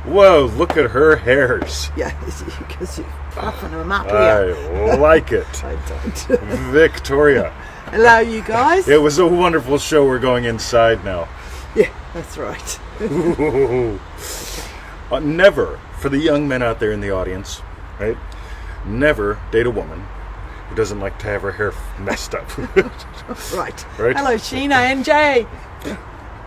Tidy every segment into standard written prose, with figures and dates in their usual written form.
Whoa, look at her hairs. Yeah, because you're puffing them up I here. like it. I don't. Victoria. Hello, you guys. It was a wonderful show. We're going inside now. Yeah, that's right. Never, for the young men out there in the audience, right? Never date a woman who doesn't like to have her hair messed up. Right. Right? Hello, Sheena and Jay.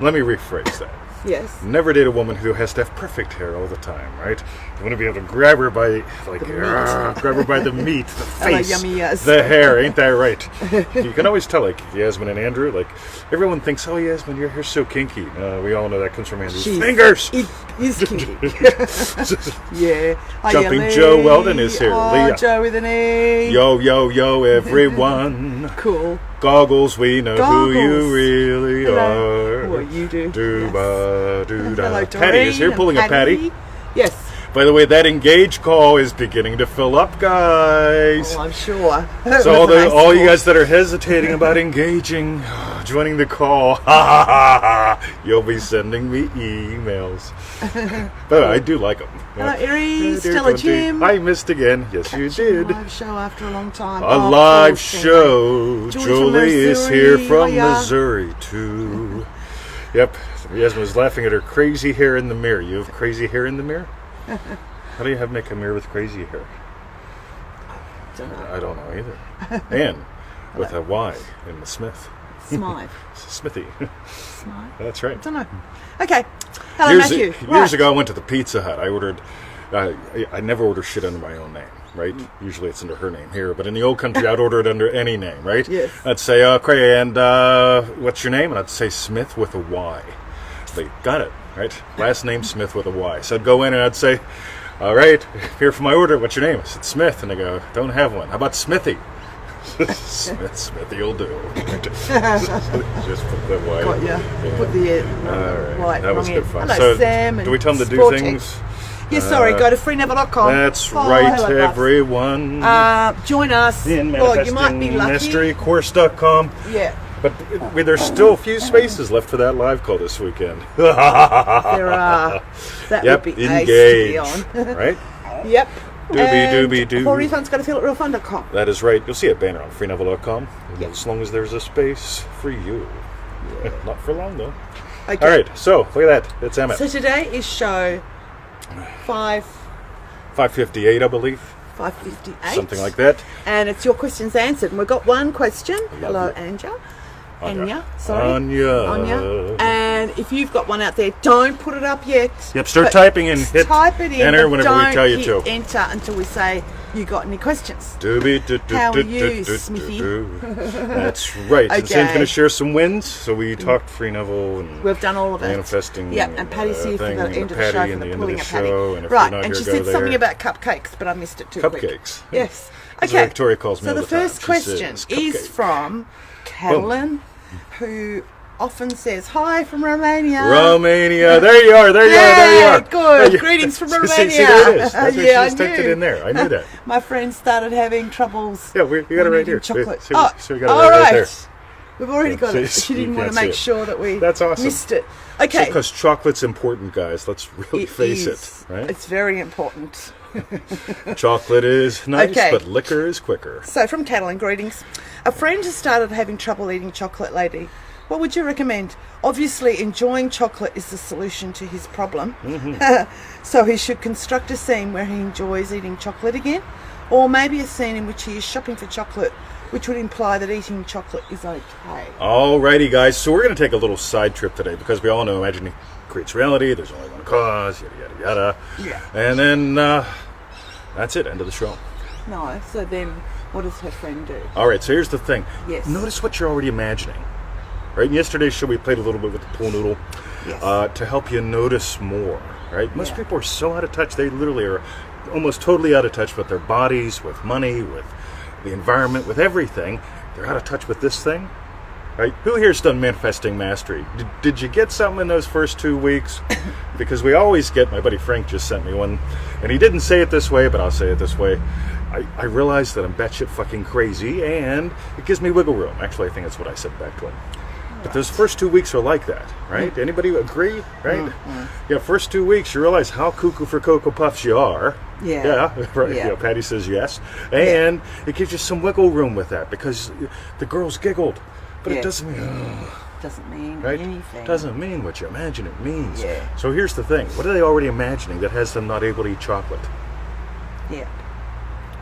Let me rephrase that. Yes. Never date a woman who has to have perfect hair all the time, right? You want to be able to grab her by, grab her by the meat, the Hello, face, yummy yes. the hair. Ain't that right? You can always tell, like Yasmin and Andrew. Like everyone thinks, "Oh, Yasmin, your hair's so kinky." We all know that comes from Andrew's fingers. It is kinky. Yeah. Hi, Jumping Lee. Joe Weldon is here. Oh, Leah. Joe with an E. Yo, yo, yo, everyone. Cool. Goggles, we know who you Goggles. really Hello. are. What you do. Dooba, dooda. Hello, Patty is here Doreen pulling a and Patty. Yes. By the way, that engage call is beginning to fill up, guys. Oh, I'm sure. So all you guys that are hesitating about engaging, joining the call, you'll be sending me emails. But I do like them. Hello, Erie, Stella Jim. I missed again. Yes, you did. Live show after a long time. A Oh, live cool, show. Julie from Julie is here Missouri. from Hiya. Missouri, too. Yep. Yasmin was laughing at her crazy hair in the mirror. You have crazy hair in the mirror? How do you have make a mirror with crazy hair? I don't know either. And with a Y in the Smith. Smythe. Smithy. Smythe. That's right. Don't know. Okay. Hello, Years, Matthew. years ago, I went to the Pizza Hut. I ordered. I never order shit under my own name, right? Usually it's under her name here, but in the old country, I'd order it under any name, right? Yes. I'd say, okay, and what's your name? And I'd say Smith with a Y. They got it, right? Last name Smith with a Y. So I'd go in and I'd say, all right, here for my order. What's your name? I said Smith, and they go, don't have one. How about Smithy? Smithy will do. Just put the Y. Got ya. Put the All right, right. that was wrong good end. fun. Hello, So, Sam. do we tell them to do Sporty. things? Yes, sorry. Go to freenever.com. That's Oh, right, hello, Bubs. everyone. Join us. in Well, you might be lucky. ManifestingMasteryCourse.com. Yeah. But there's still a few spaces left for that live call this weekend. There are. That Yep, would be engage. ace to be on. Right? Yep. Doobie. For refunds, go to feelitrealfun.com. That is right. You'll see a banner on freenovel.com. Yep. As long as there's a space for you. Not for long, though. Okay. All right, so look at that. That's Emmett. So today is show 558, I believe. 558. Something like that. And it's your questions answered. And we've got one question. Hello, you. Anja. Anya. Sorry. Anya. And if you've got one out there, don't put it up yet. Yep, start But typing and hit type it in, enter but whenever we don't tell you hit to. enter until we say you got any questions. Doobie. How are you, Smithy? That's right. And Sam's Okay. going to share some wins. So we talked Free Novel and We've done all of it. manifesting. Yeah, and Patty's here for thing, the and end of the Patty show and for the the end of pulling the of Patty. show. And if Right, you're not and here, she go said there. something about cupcakes, but I missed it too quick. Cupcakes. Yes. That's Okay. what Victoria calls me So all the the time. first She question says, is "Cupcake." from Catalin, who often says hi from Romania. Romania. There you are. There you are. Good. There you- Greetings from See, Romania. there it is. That's Yeah, what she's I tucked it knew. in there. I knew that. My friend started having troubles. Yeah, we got it right here. Chocolate. See, Oh, we got it all right there. right. We've already Yeah, got so it. you- She you didn't want can't to make see it. sure that we That's awesome. missed it. Okay. Because chocolate's important, guys. Let's really face is. it. Right? It's very important. Chocolate is nice, Okay. but liquor is quicker. So from Catalan, greetings. A friend has started having trouble eating chocolate lately. What would you recommend? Obviously, enjoying chocolate is the solution to his problem. So he should construct a scene where he enjoys eating chocolate again, or maybe a scene in which he is shopping for chocolate, which would imply that eating chocolate is okay. Alrighty, guys. So we're going to take a little side trip today because we all know imagining creates reality. There's only one cause, yada, yada, yada. Yeah. And then that's it. End of the show. No, so then what does her friend do? All right, so here's the thing. Yes. Notice what you're already imagining. Right? In yesterday's show, we played a little bit with the pool noodle Yes. to help you notice more. Right? Most Yeah. people are so out of touch. They literally are almost totally out of touch with their bodies, with money, with the environment, with everything. They're out of touch with this thing. Right? Who here's done Manifesting Mastery? Did you get something in those first 2 weeks? Because we always get, my buddy Frank just sent me one, and he didn't say it this way, but I'll say it this way. I realized that I'm batshit fucking crazy, and it gives me wiggle room. Actually, I think that's what I said back to him. But those first 2 weeks are like that, right? Anybody agree, right? Yeah, first 2 weeks you realize how cuckoo for Cocoa Puffs you are. Yeah. Right. Yeah. You know, Patty says yes. And it gives you some wiggle room with that because the girls giggled. But Yeah. it doesn't mean, Doesn't mean right? anything. Doesn't mean what you imagine it means. Yeah. So here's the thing. What are they already imagining that has them not able to eat chocolate? Yeah.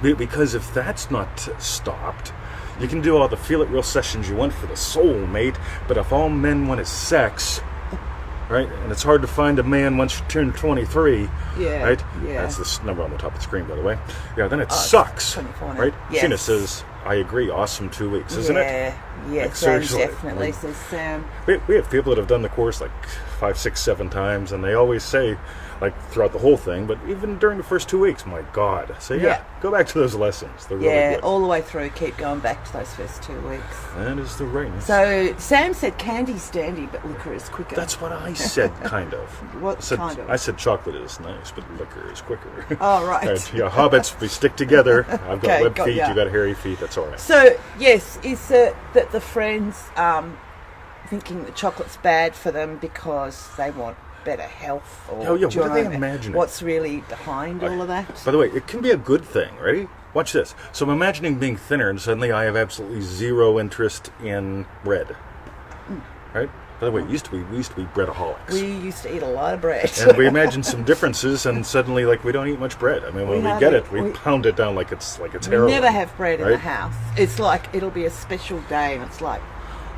Because if that's not stopped, you can do all the feel it real sessions you want for the soul mate, but if all men want is sex, right? And it's hard to find a man once you turn 23, Yeah, right? yeah. That's this number on the top of the screen, by the way. Yeah, then it it's sucks, 24 now. right? Yes. Sheena says, I agree, awesome 2 weeks, isn't it? Yeah, Like, Sam seriously. definitely says Sam. We have people that have done the course like 5, 6, 7 times, and they always say, like throughout the whole thing, but even during the first 2 weeks, my God. So Yeah. go back to those lessons. They're really Yeah, good. all the way through. Keep going back to those first 2 weeks. That is the right. So Sam said candy's dandy, but liquor is quicker. That's what I said, kind of. What I kind of? said chocolate is nice, but liquor is quicker. Oh, right. Yeah, hobbits, we stick together. I've got Okay, web got feet, ya. you got hairy feet, that's all right. So yes, is that the friends thinking that chocolate's bad for them because they want better health? Or Oh, yeah, do you what are they know imagining? What's really behind all of that? By the way, it can be a good thing. Ready? Watch this. So I'm imagining being thinner, and suddenly I have absolutely zero interest in bread. Right? By the way, we used to be breadaholics. We used to eat a lot of bread. And we imagine some differences, and suddenly, like, we don't eat much bread. I mean, when we hardly- get it, we we- pound it down like it's we heroin. never have bread in the right? house. It's like it'll be a special day, and it's like,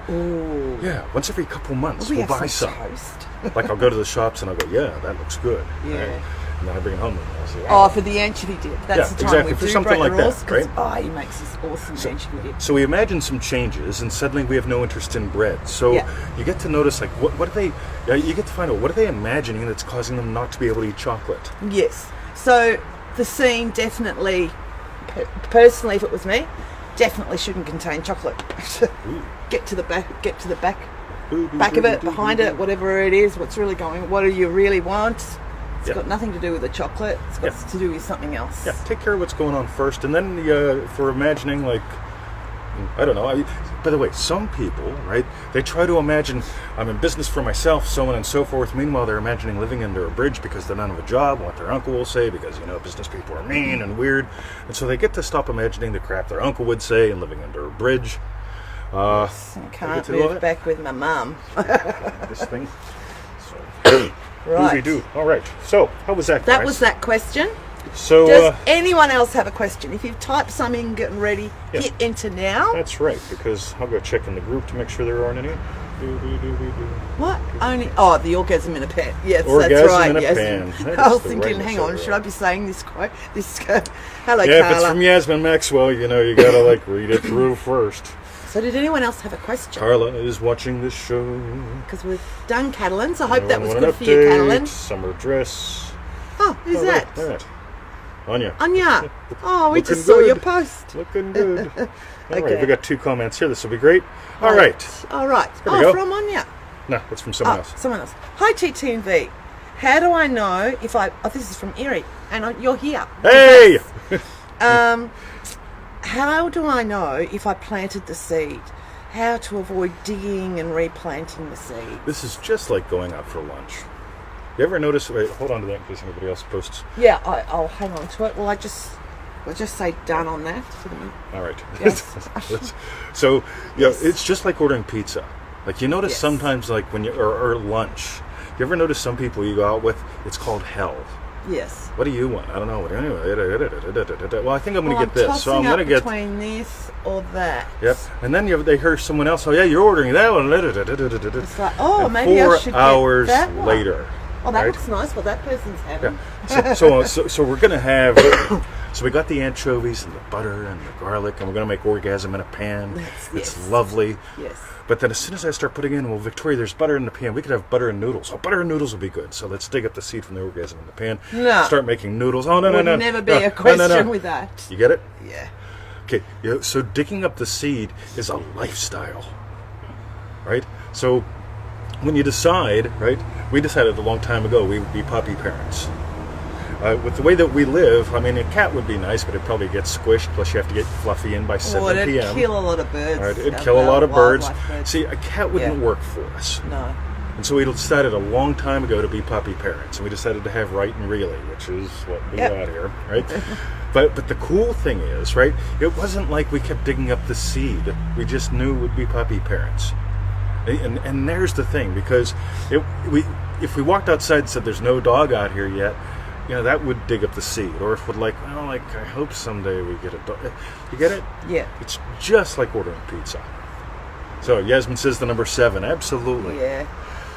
ooh, Yeah, once every couple months, we we'll have buy some some. toast. Like, I'll go to the shops and I'll go, yeah, that looks good. Yeah. Right? And then I bring it home and I'll say, Oh, wow. for the anchovy dip. That's Yeah, the time exactly, we for do something break like the rules, that, 'cause, right? Oh, he makes this awesome anchovy dip. So we imagine some changes, and suddenly we have no interest in bread. So Yeah. you get to notice, like, what are they? You get to find out what are they imagining that's causing them not to be able to eat chocolate. Yes. So the scene definitely, personally, if it was me, definitely shouldn't contain chocolate. Get to the back of it, behind it, whatever it is. What's really going? What do you really want? It's Yeah. got nothing to do with the chocolate. It's got Yeah. to do with something else. Yeah, take care of what's going on first, and then for imagining, like, I don't know. By the way, some people, right? They try to imagine I'm in business for myself, so on and so forth. Meanwhile, they're imagining living under a bridge because they don't have a job, what their uncle will say, because business people are mean and weird, and so they get to stop imagining the crap their uncle would say and living under a bridge. I get can't to do all move that? back with my mum. This thing. So, Right. do. All right. So, how was that? That guys? was that question. So, Does anyone else have a question? If you've typed some in, getting ready, Yeah. hit enter now. that's right, because I'll go check in the group to make sure there aren't any. What? Only? Oh, the orgasm in a pan. Yes, Orgasm that's right. in a yes. pan. That I is was the thinking, right hang on, answer. should I be saying this quote? This. Hello, Yeah, if it's Carla. from Yasmin Maxwell, you gotta like read it through first. So, did anyone else have a question? Carla is watching this show. Because we've done Catalans. I hope that was Want good an for you, update? Catalan. Summer dress. Oh, who's Oh, that? Right. Anya. Anya. Oh, we Looking just saw good. your post. Looking good. All right, Okay. we got 2 comments here. This will be great. All right. All right. we Oh, go. from Anya. No, that's from someone Oh, else. someone else. Hi, TTV. How do I know if I... Oh, this is from Erie. And you're here. Hey! How do I know if I planted the seed? How to avoid digging and replanting the seed? This is just like going out for lunch. You ever notice? Wait, hold on to that in case anybody else posts. Yeah, I'll hang on to it. Well, we'll just say done on that. All right. Yes. So, it's just like ordering pizza. Like, you notice Yes. sometimes, like, when or lunch, you ever notice some people you go out with, it's called hell. Yes. What do you want? I don't know. Well, I think I'm going Well, to get this. So I'm tossing going to up get... between this or that. Yep. And then they hear someone else, oh, yeah, you're ordering that one. It's like, oh, And maybe I 4 should hours get that one. later. Oh, that right? looks nice. What that person's having. So we're going to have... So we got the anchovies and the butter and the garlic, and we're going to make orgasm in a pan. It's Yes. lovely. Yes. But then as soon as I start putting in, well, Victoria, there's butter in the pan. We could have butter and noodles. Oh, butter and noodles will be good. So let's dig up the seed from the orgasm in the pan. No. Start making noodles. Oh, no, Would no. never be no, a no, question no. with that. You get it? Yeah. Okay, so digging up the seed is a lifestyle, right? So when you decide, right, we decided a long time ago we would be puppy parents. with the way that we live, I mean, a cat would be nice, but it'd probably get squished. Plus, you have to get Fluffy in by 7 it'd p.m. kill a lot of birds. Right, it'd kill a lot of birds. wildlife See, a cat wouldn't work for us. No. And so we decided a long time ago to be puppy parents, and we decided to have Right and Really, which is what we got here, right? but the cool thing is, right, it wasn't like we kept digging up the seed. We just knew we'd be puppy parents. And there's the thing, because if we walked outside and said there's no dog out here yet, that would dig up the seed. Or if we're like, I hope someday we get a dog. You get it? Yeah. It's just like ordering pizza. So Yasmin says the number 7. Absolutely. Yeah.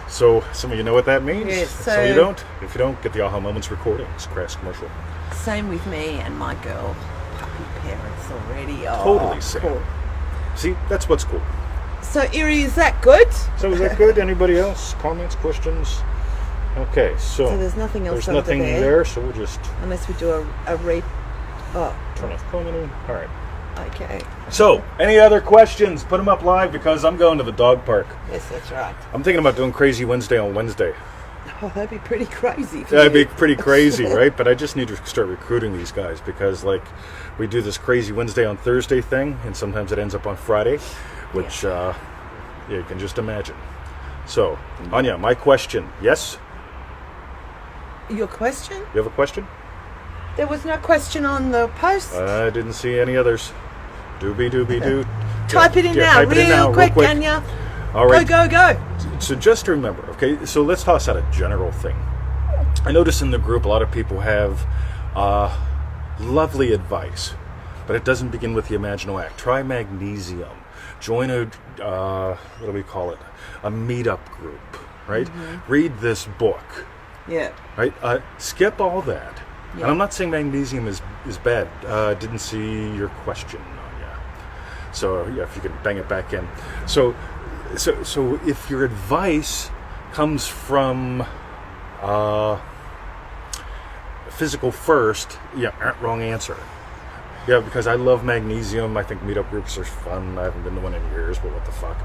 So some of you know what that means. Yes, Some of you don't. If you don't, get the Aha Moments recordings. Crass commercial. Same with me and my girl. Puppy parents already. Totally same. Cool. See, that's what's cool. So, Erie, is that good? So is that good? Anybody else? Comments, questions? Okay, so there's nothing else there's over nothing there. so we'll just Unless we do a re... Oh, turn off commenting. All right. okay. So, any other questions? Put them up live because I'm going to the dog park. Yes, that's right. I'm thinking about doing Crazy Wednesday on Wednesday. Oh, that'd be pretty crazy. That'd be pretty crazy, right? But I just need to start recruiting these guys because, we do this Crazy Wednesday on Thursday thing, and sometimes it ends up on Friday, which you can just imagine. So, Anya, my question. Yes? Your question? You have a question? There was no question on the post. I didn't see any others. Doobie-doobie-doo. Type it in now, type it in now, real quick, quick. Anya. All right. Go. So just remember, okay, so let's toss out a general thing. I notice in the group a lot of people have lovely advice, but it doesn't begin with the Imagino Act. Try magnesium. Join a, what do we call it? A meetup group, right? Mm-hmm. Read this book, Yeah. right? Skip all that. Yeah. And I'm not saying magnesium is bad. Didn't see your question. So if you could bang it back in. So if your advice comes from physical first, wrong answer. Yeah, because I love magnesium. I think meetup groups are fun. I haven't been to one in years, but what the fuck?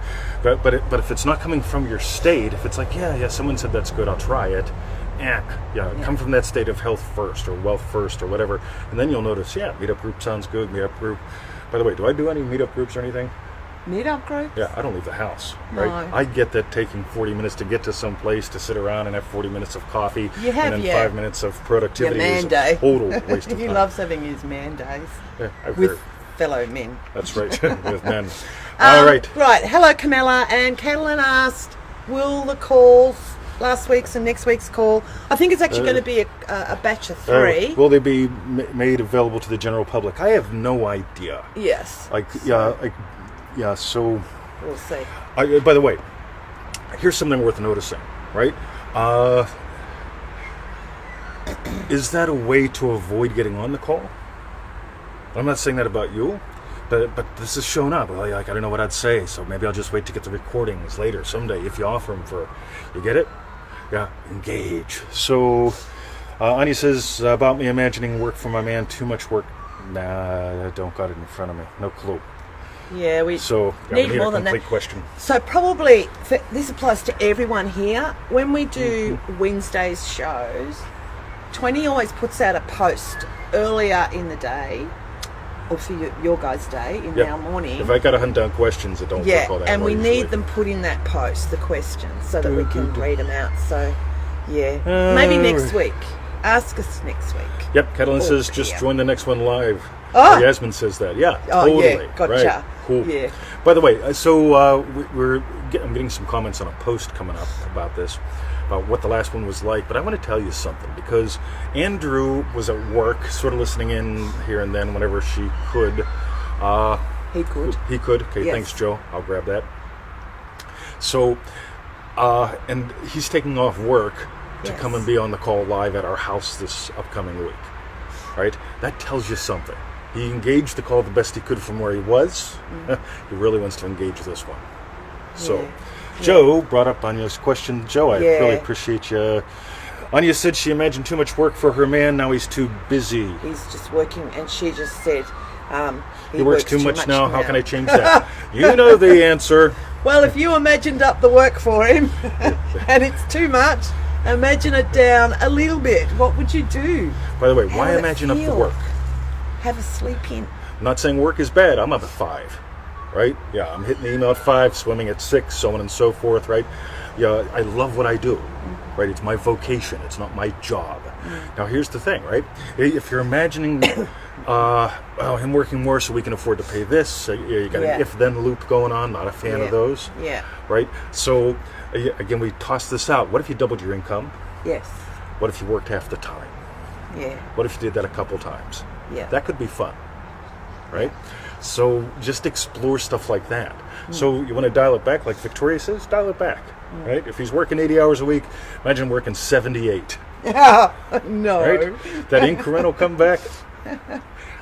But if it's not coming from your state, if it's like, someone said that's good, I'll try it. Come from that state of health first or wealth first or whatever, and then you'll notice, meetup group sounds good. Meetup group. By the way, do I do any meetup groups or anything? Meetup group? Yeah, I don't leave the house, right? No. I get that taking 40 minutes to get to some place to sit around and have 40 minutes of coffee and then 5 minutes of productivity is a total waste of time. He loves having his man days Yeah, I've with heard. fellow men. That's right, with men. All right. Right, hello Camilla, and Caitlin asked, will the calls, last week's and next week's call, I think it's actually going to be a batch of 3. Will they be made available to the general public? I have no idea. Yes. So... We'll see. By the way, here's something worth noticing, right? Is that a way to avoid getting on the call? I'm not saying that about you, but this is showing up. I don't know what I'd say, so maybe I'll just wait to get the recordings later someday if you offer them for... You get it? Yeah, engage. So, Anya says, about me imagining work for my man, too much work. Nah, I don't got it in front of me. No clue. Yeah, we need more a than complete that. question. So probably, this applies to everyone here. When we do Wednesday's shows, 20 always puts out a post earlier in the day, or for your guys' day, in our morning. If I got to hunt down questions that don't work all that and well, we usually. need them put in that post, the questions, so that we can read them out. So, maybe next week. Ask us next week. Yep, Catalin says just join the next one live. Oh. Yasmin says that. Yeah, Oh, totally. yeah, gotcha. Right. Cool. Yeah. By the way, so I'm getting some comments on a post coming up about this, about what the last one was like. But I want to tell you something, because Andrew was at work, sort of listening in here and then whenever she could. He could. He could. Okay, Yes. Thanks, Joe. I'll grab that. So, and he's taking off work to Yes. come and be on the call live at our house this upcoming week. Right? That tells you something. He engaged the call the best he could from where he was. He really wants to engage this one. So, Joe brought up Anya's question. Joe, I really appreciate you. Anya said she imagined too much work for her man. Now he's too busy. He's just working, and she just said He works too much now. How can I change that? You know the answer. Well, if you imagined up the work for him and it's too much, Imagine it down a little bit. What would you do? By the way, How why would it imagine up the feel? work? Have a sleep in. I'm not saying work is bad. I'm up at 5, right? Yeah, I'm hitting the email at 5, swimming at 6, so on and so forth, right? Yeah, I love what I do, right? It's my vocation. It's not my job. Now, here's the thing, right? If you're imagining him working more so we can afford to pay this, you got Yeah. an if-then loop going on. Not a fan Yeah. of those, Yeah. right? So, again, we toss this out. What if you doubled your income? Yes. What if you worked half the time? Yeah. What if you did that a couple times? Yeah. That could be fun, right? So just explore stuff like that. So you want to dial it back, like Victoria says, dial it back, right? If he's working 80 hours a week, imagine working 78, No. right? That increment will come back,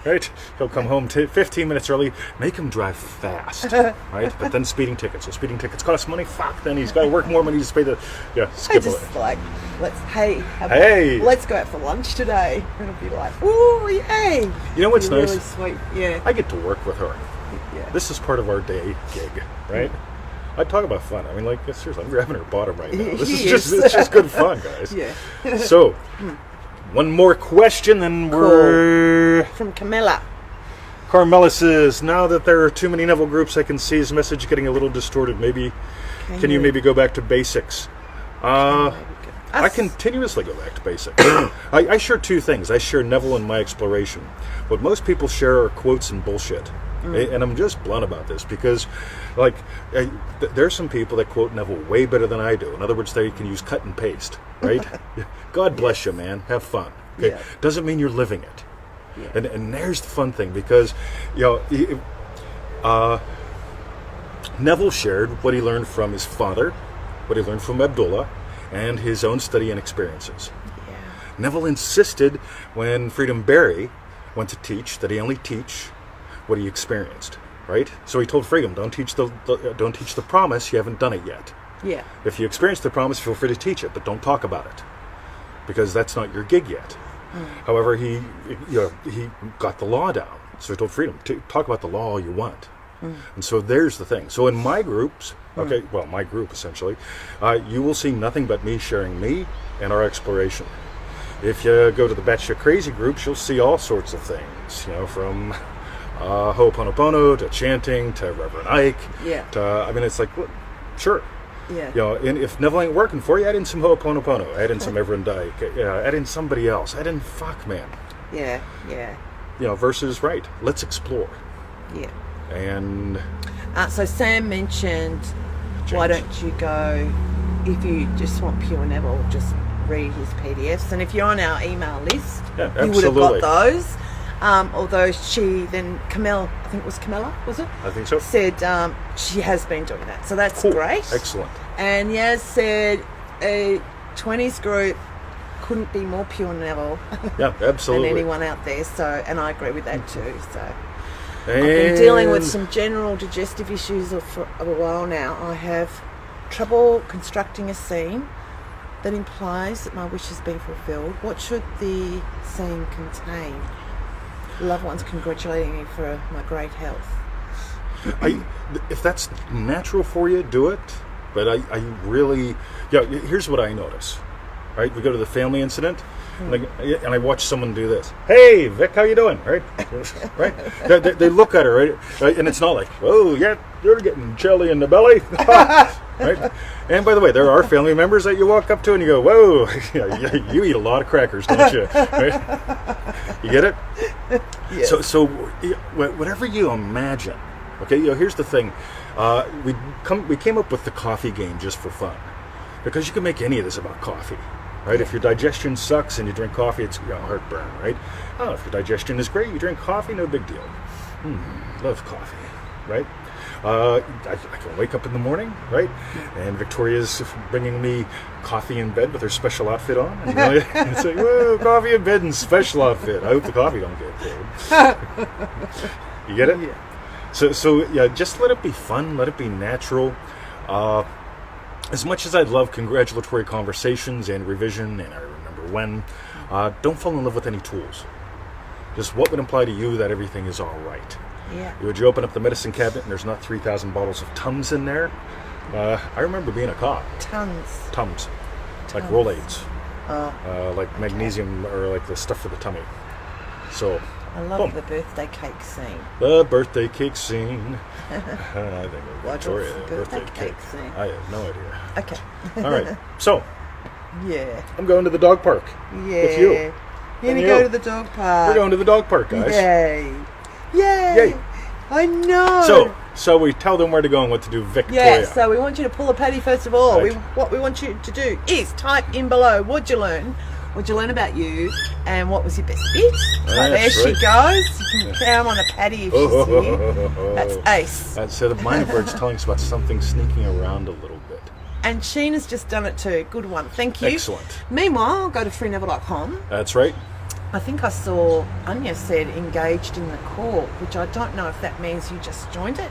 right? He'll come home 15 minutes early, make him drive fast, right? But then speeding tickets. So speeding tickets cost money, fuck, then he's got to work more money to pay the, I skip just it. like, Hey. let's go out for lunch today. And it'll be like, ooh, yay. You know what's Be nice? Really sweet. Yeah. I get to work with her. Yeah. This is part of our day gig, right? I talk about fun. I mean, like, seriously, I'm grabbing her bottom right now. This He is just, is. it's just good fun, guys. Yeah. So, one more question, then we're... From Camilla. Carmela says, now that there are too many Neville groups, I can see his message getting a little distorted. Maybe, can you maybe go back to basics? I continuously go back to basics. I share two things. I share Neville and my exploration. What most people share are quotes and bullshit. And I'm just blunt about this because, like, there's some people that quote Neville way better than I do. In other words, they can use cut and paste, right? God bless you, man. Have fun. Okay? Yeah. Doesn't mean you're living it. Yeah. And there's the fun thing because, Neville shared what he learned from his father, what he learned from Abdullah, and his own study and experiences. Yeah. Neville insisted when Freedom Barry went to teach that he only teach what he experienced, right? So he told Freedom, don't teach the promise, you haven't done it yet. Yeah. If you experience the promise, feel free to teach it, but don't talk about it because that's not your gig yet. However, he got the law down. So he told Freedom, talk about the law all you want. And so there's the thing. So in my groups, my group essentially, you will see nothing but me sharing me and our exploration. If you go to the Batshit Crazy groups, you'll see all sorts of things, from Ho'oponopono to chanting to Reverend Ike. Yeah. It's like, well, sure. Yeah. And if Neville ain't working for you, add in some Ho'oponopono, add in some Reverend Ike, add in somebody else, add in fuck man. Yeah. Yeah. Versus right. Let's explore. Yeah. And So Sam mentioned, James. why don't you go, if you just want pure Neville, just read his PDFs. And if you're on our email list, Yeah, you would have got absolutely. those. Although she then, Camilla, I think it was Camilla, was it? I think so. Said she has been doing that. So that's Cool. great. Excellent. And Yaz said a 20s group couldn't be more pure Neville Yeah, absolutely. than anyone out there. So, and I agree with that too. So And I've been dealing with some general digestive issues for a while now. I have trouble constructing a scene that implies that my wish has been fulfilled. What should the scene contain? Loved ones congratulating me for my great health. If that's natural for you, do it. But I really, here's what I notice. Right, we go to the family incident, and I watch someone do this. Hey, Vic, how you doing? Right, right. They look at her, right, and it's not like, oh, yeah, you're getting jelly in the belly, right? And by the way, there are family members that you walk up to and you go, whoa, you eat a lot of crackers, don't you? Right? You get it? Yes. So whatever you imagine. Okay, here's the thing. We came up with the coffee game just for fun, because you can make any of this about coffee, right? If your digestion sucks and you drink coffee, it's heartburn, right? Oh, if your digestion is great, you drink coffee, no big deal. Love coffee, right? I can wake up in the morning, right? And Victoria's bringing me coffee in bed with her special outfit on. And it's like, whoa, coffee in bed and special outfit. I hope the coffee don't get cold. You get it? Yeah. So just let it be fun. Let it be natural. As much as I'd love congratulatory conversations and revision, and I remember when, don't fall in love with any tools. Just what would imply to you that everything is all right. Yeah. Would you open up the medicine cabinet and there's not 3,000 bottles of Tums in there? I remember being a cop. Tons. Tums. like Tums. Rolaids, Oh, like magnesium or like the stuff for the tummy. So, I love boom. the birthday cake scene. The birthday cake scene. I think of What Victoria. was the birthday cake scene? I have no idea. Okay. All right. So, Yeah. I'm going to the dog park Yeah. with you. You're going to And go you. to the dog park. We're going to the dog park, guys. Yay. Yay. Yay. I know. So we tell them where to go and what to do, Victoria. Yeah, so we want you to pull a Paddy first of all. Right. What we want you to do is type in below, what'd you learn? What'd you learn about you? And what was your best bit? So there That's she right. goes. You can count on a Paddy if she's here. That's ace. So the mind bird's telling us about something sneaking around a little bit. And Sheena's just done it too. Good one. Thank you. Excellent. Meanwhile, go to freenever.com. That's right. I think I saw Anya said engaged in the call, which I don't know if that means you just joined it.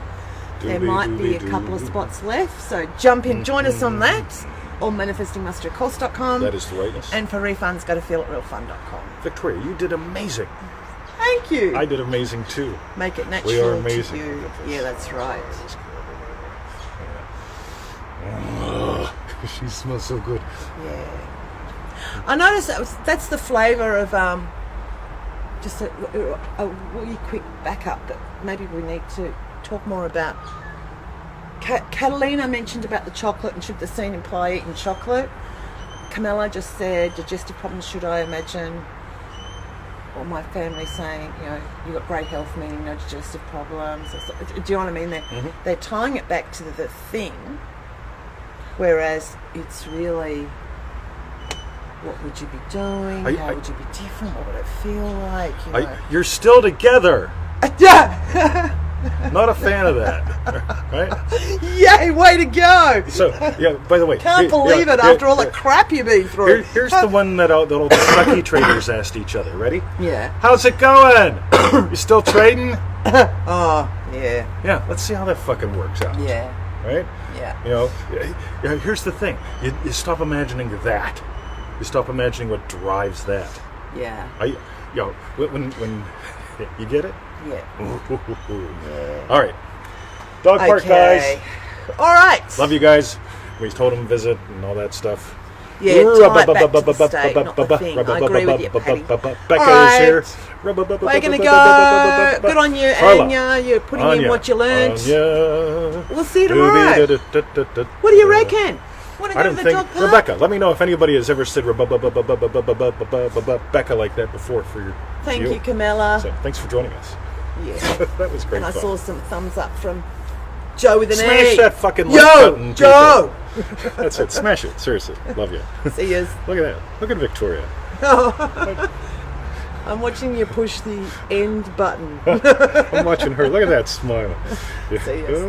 There might be a couple of spots left, so jump in, join us on that, or manifestingmastercourse.com. That is the rightness. And for refunds, go to feelitrealfun.com. Victoria, you did amazing. Thank you. I did amazing too. Make it natural We are amazing. to you. Yeah, that's right. She smells so good. Yeah. I noticed that's the flavour of just a really quick backup that maybe we need to talk more about. Catalina mentioned about the chocolate and should the scene imply eating chocolate. Camilla just said digestive problems, should I imagine? Or my family saying, you know, you've got great health, meaning no digestive problems. Do you know what I mean? They're tying it back to the thing, whereas it's really, what would you be doing? How would you be different? What would it feel like? You know? You're still together. Yeah. Not a fan of that. Right? Yay, way to go! So, yeah, by the way. Can't believe it after all the crap you've been through. Here's the one that all the Truckee traders asked each other. Ready? Yeah. How's it going? You still trading? Oh, yeah. Yeah, let's see how that fucking works out. Yeah. Right? Yeah. You know, here's the thing. You stop imagining that. You stop imagining what drives that. Yeah. When you get it? Yeah. All right. Dog park, guys. All right. Love you guys. We told them visit and all that stuff. Yeah, tie it back to the state, not the thing. I agree with you, Paddy. Becca is here. We're going to go. Good on you, Carla. Anya. You're putting in Anya. what you learned. Anya. We'll see you tomorrow. What do you reckon? Want to I go don't to the dog think park? Rebecca. Let me know if anybody has ever said Becca like that before for your. Thank you, Camilla. So thanks for joining us. Yeah. That was great. And I fun. saw some thumbs up from Joe with an Smash E. that fucking like Yo, button, Joe. people. That's it. Smash it. Seriously. Love you. See yous. Look at that. Look at Victoria. I'm watching you push the end button. I'm watching her. Look at that smile. See yous.